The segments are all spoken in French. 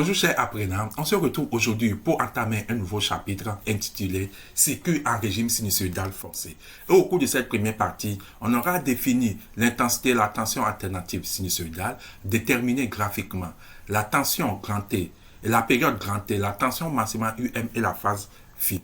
Bonjour chers apprenants, on se retrouve aujourd'hui pour entamer un nouveau chapitre intitulé « Circuit en régime sinusoïdal forcé ». Et au cours de cette première partie, on aura défini l'intensité et la tension alternative sinusoïdale, déterminé graphiquement la tension grand T et la période grand T, la tension maximale UM et la phase phi.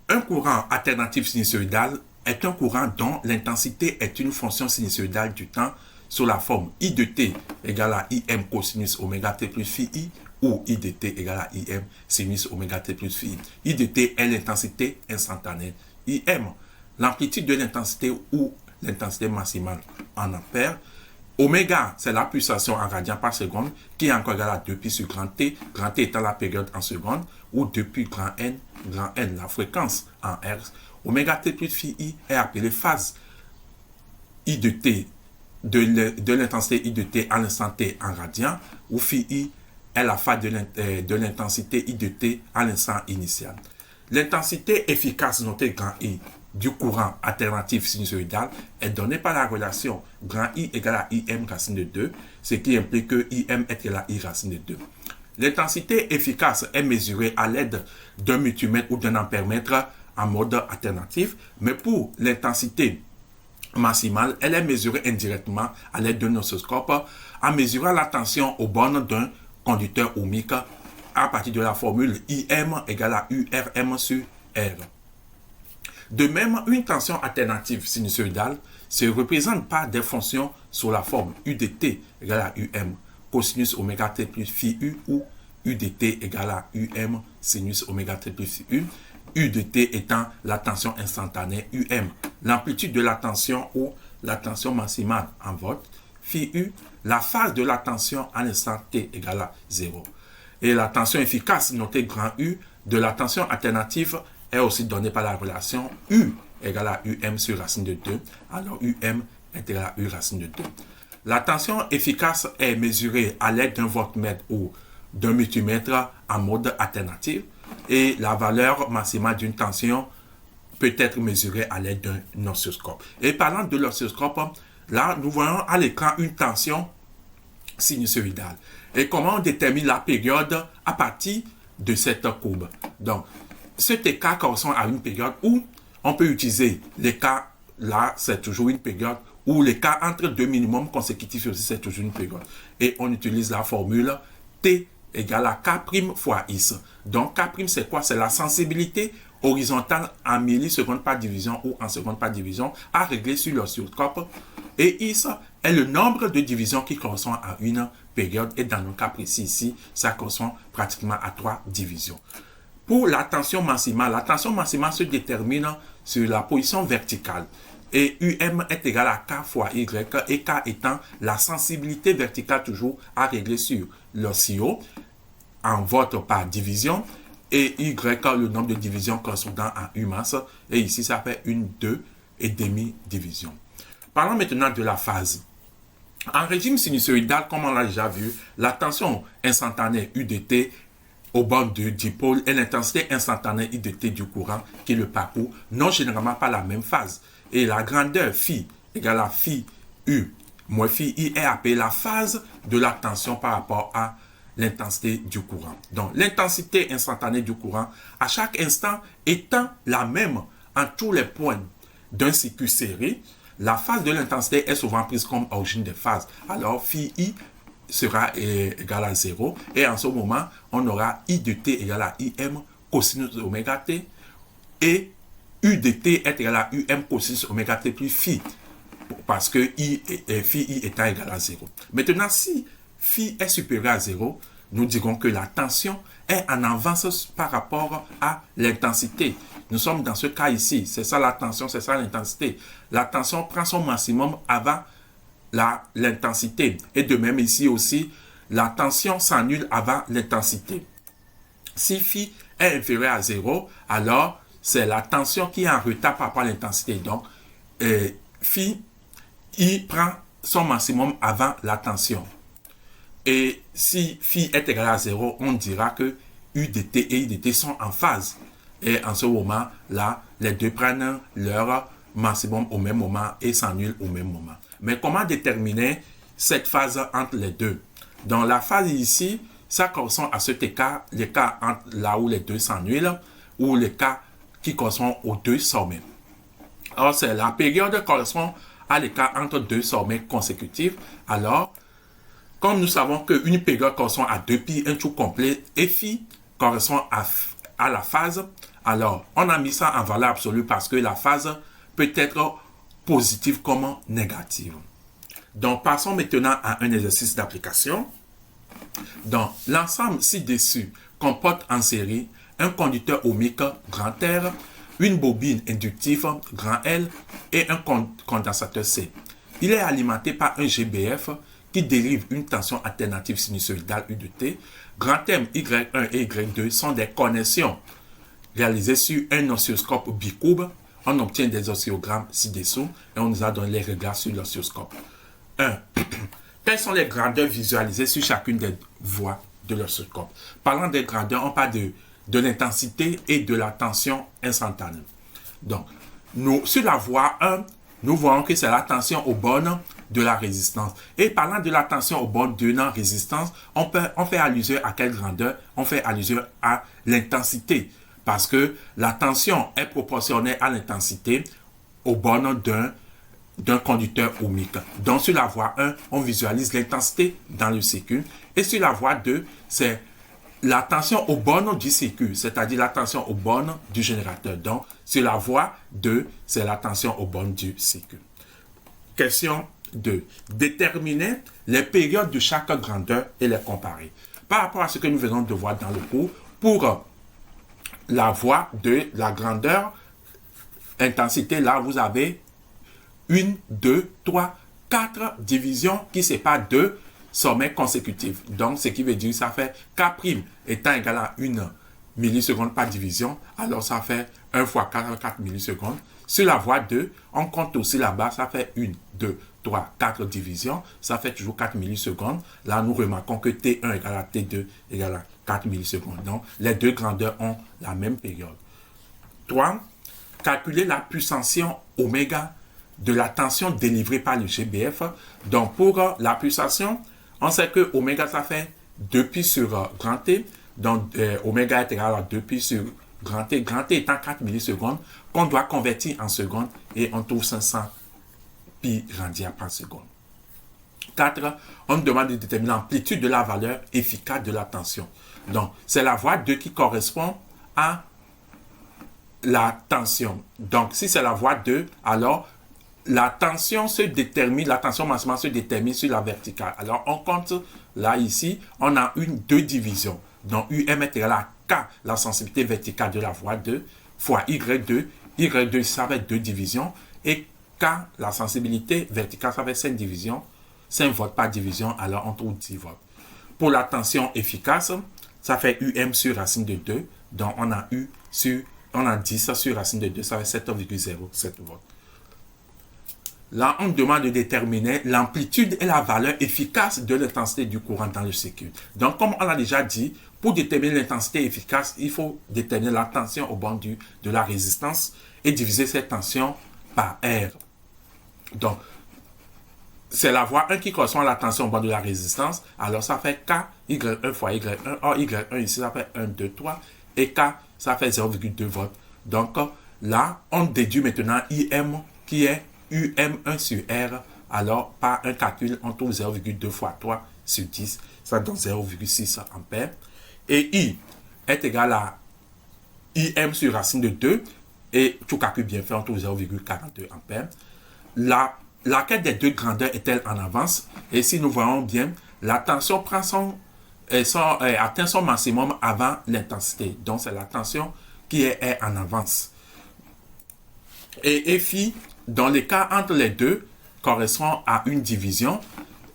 Un courant alternatif sinusoïdal est un courant dont l'intensité est une fonction sinusoïdale du temps sous la forme I de t égale à Im cosinus oméga t plus phi i ou I de t égale à Im sinus oméga t plus phi i. I de t est l'intensité instantanée. Im, l'amplitude de l'intensité ou l'intensité maximale en ampères. Oméga, c'est la pulsation en radians par seconde qui est encore égale à 2 pi sur grand T étant la période en seconde, ou 2 pi grand N, la fréquence en Hertz. Oméga t plus phi i est appelée phase I de t de l'intensité I de t à l'instant t en radian, où phi i est la phase de l'intensité I de t à l'instant initial. L'intensité efficace notée grand I du courant alternatif sinusoïdal est donnée par la relation grand I égale à Im racine de 2, ce qui implique que Im est égal à I racine de 2. L'intensité efficace est mesurée à l'aide d'un multimètre ou d'un ampèremètre en mode alternatif, mais pour l'intensité maximale, elle est mesurée indirectement à l'aide d'un oscilloscope en mesurant la tension aux bornes d'un conducteur ohmique à partir de la formule Im égale à URM sur R. De même, une tension alternative sinusoïdale se représente par des fonctions sous la forme U de t égale à UM cosinus oméga t plus phi u ou U de t égale à UM sinus oméga t plus phi u. U de t étant la tension instantanée UM, l'amplitude de la tension ou la tension maximale en volts, phi u, la phase de la tension à l'instant t égale à 0. Et la tension efficace notée grand U de la tension alternative est aussi donnée par la relation U égale à UM sur racine de 2, alors UM est égal à U racine de 2. La tension efficace est mesurée à l'aide d'un voltmètre ou d'un multimètre en mode alternatif, et la valeur maximale d'une tension peut être mesurée à l'aide d'un oscilloscope. Et parlant de l'oscilloscope, là, nous voyons à l'écran une tension sinusoïdale. Et comment on détermine la période à partir de cette courbe. Donc, cet écart correspond à une période où on peut utiliser l'écart, là, c'est toujours une période, ou l'écart entre deux minimums consécutifs aussi, c'est toujours une période. Et on utilise la formule T égale à K' fois Is. Donc, K' c'est quoi? C'est la sensibilité horizontale en millisecondes par division ou en secondes par division à régler sur l'oscilloscope. Et Is est le nombre de divisions qui correspond à une période. Et dans le cas précis ici, ça correspond pratiquement à 3 divisions. Pour la tension maximale se détermine sur la position verticale. Et UM est égal à K fois Y, et K étant la sensibilité verticale toujours à régler sur l'oscillo en volts par division, et Y le nombre de divisions correspondant à U masse, et ici ça fait une 2,5 division. Parlons maintenant de la phase. En régime sinusoïdal, comme on l'a déjà vu, la tension instantanée U de t au bord du dipôle et l'intensité instantanée I de t du courant qui le parcourt n'ont généralement pas la même phase. Et la grandeur phi égale à phi u moins phi i est appelée la phase de la tension par rapport à l'intensité du courant. Donc, l'intensité instantanée du courant, à chaque instant, étant la même en tous les points d'un circuit serré, la phase de l'intensité est souvent prise comme origine des phases. Alors, phi i sera égal à 0, et en ce moment, on aura I de t égale à Im cosinus oméga t, et U de t est égal à UM cosinus oméga t plus phi, parce que phi i étant égal à 0. Maintenant, si phi est supérieur à 0, nous dirons que la tension est en avance par rapport à l'intensité. Nous sommes dans ce cas ici, c'est ça la tension, c'est ça l'intensité. La tension prend son maximum avant l'intensité. Et de même ici aussi, la tension s'annule avant l'intensité. Si phi est inférieur à 0, alors c'est la tension qui est en retard par rapport à l'intensité. Donc, phi i prend son maximum avant la tension. Et si phi est égal à 0, on dira que U de t et I de t sont en phase. Et en ce moment-là, les deux prennent leur maximum au même moment et s'annulent au même moment. Mais comment déterminer cette phase entre les deux? Dans la phase ici, ça correspond à cet écart, l'écart entre là où les deux s'annulent, ou l'écart qui correspond aux deux sommets. Alors, c'est la période correspond à l'écart entre deux sommets consécutifs. Alors, comme nous savons qu'une période correspond à 2π, un tour complet, et phi correspond à la phase, alors on a mis ça en valeur absolue parce que la phase peut être positive comme négative. Donc, passons maintenant à un exercice d'application. Donc, l'ensemble ci-dessus comporte en série un conducteur ohmique grand R, une bobine inductive grand L et un condensateur C. Il est alimenté par un GBF qui dérive une tension alternative sinusoïdale U de T. Grand M Y1 et Y2 sont des connexions réalisées sur un oscilloscope bicourbe. On obtient des oscillogrammes ci-dessous et on nous a donné les réglages sur l'oscilloscope. 1. Quelles sont les grandeurs visualisées sur chacune des voies de l'oscilloscope? Parlant des grandeurs, on parle de l'intensité et de la tension instantanée. Donc, sur la voie 1, nous voyons que c'est la tension aux bornes de la résistance. Et parlant de la tension aux bornes de la résistance, on fait allusion à quelle grandeur? On fait allusion à l'intensité. Parce que la tension est proportionnelle à l'intensité aux bornes d'un conducteur ohmique. Donc, sur la voie 1, on visualise l'intensité dans le circuit. Et sur la voie 2, c'est la tension aux bornes du circuit, c'est-à-dire la tension aux bornes du générateur. Donc, sur la voie 2, c'est la tension aux bornes du circuit. Question 2. Déterminer les périodes de chaque grandeur et les comparer. Par rapport à ce que nous venons de voir dans le cours, pour la voie de la grandeur, intensité, là, vous avez 1, 2, 3, 4 divisions qui séparent deux sommets consécutifs. Donc, ce qui veut dire que ça fait K' étant égal à 1 milliseconde par division, alors ça fait 1 fois 4, 4 millisecondes. Sur la voie 2, on compte aussi là-bas, ça fait 1, 2, 3, 4 divisions, ça fait toujours 4 millisecondes. Là, nous remarquons que T1 égale à T2 égale à 4 millisecondes. Donc, les deux grandeurs ont la même période. 3. Calculer la pulsation oméga de la tension délivrée par le GBF. Donc, pour la pulsation, on sait que oméga, ça fait 2π sur grand T. Donc, oméga est égal à 2π sur grand T. Grand T étant 4 millisecondes, qu'on doit convertir en secondes et on trouve 500 pi randia par seconde. 4. On demande de déterminer l'amplitude de la valeur efficace de la tension. Donc, c'est la voie 2 qui correspond à la tension. Donc, si c'est la voie 2, alors la tension maximale se détermine sur la verticale. Alors, on compte là, ici, on a deux divisions. Donc, UM est égal à K, la sensibilité verticale de la voie 2, fois Y2. Y2, ça va être 2 divisions. Et K, la sensibilité verticale, ça va être 5 divisions. 5 volts par division, alors on trouve 10 volts. Pour la tension efficace, ça fait UM sur racine de 2. Donc, on a 10 sur racine de 2, ça fait 7,07 volts. Là, on demande de déterminer l'amplitude et la valeur efficace de l'intensité du courant dans le circuit. Donc, comme on l'a déjà dit, pour déterminer l'intensité efficace, il faut déterminer la tension au bord de la résistance et diviser cette tension par R. Donc, c'est la voie 1 qui correspond à la tension au bord de la résistance. Alors, ça fait K, Y1 fois Y1. Or, Y1 ici, ça fait 1, 2, 3. Et K, ça fait 0,2 volts. Donc, là, on déduit maintenant IM qui est UM1 sur R, alors par un calcul, on trouve 0,2 fois 3 sur 10, ça donne 0,6 ampères. Et I est égal à IM sur racine de 2, et tout calcul bien fait, on trouve 0,42 ampères. Laquelle des deux grandeurs est-elle en avance? Et si nous voyons bien, la tension atteint son maximum avant l'intensité. Donc, c'est la tension qui est en avance. Et Fi, dans les cas entre les deux, correspond à une division.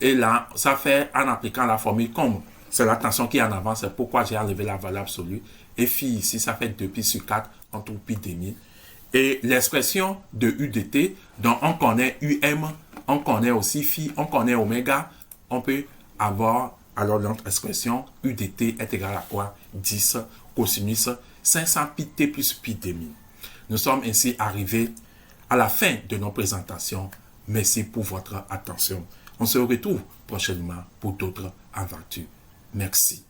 Et là, ça fait, en appliquant la formule, comme c'est la tension qui est en avance, c'est pourquoi j'ai enlevé la valeur absolue. Et Phi ici, ça fait 2π sur 4, on trouve pi demi. Et l'expression de U de T, dont on connaît UM, on connaît aussi Phi, on connaît oméga, on peut avoir, alors notre expression U de T est égal à quoi? 10 cosinus 500 pi T plus pi demi. Nous sommes ainsi arrivés à la fin de nos présentations. Merci pour votre attention. On se retrouve prochainement pour d'autres aventures. Merci.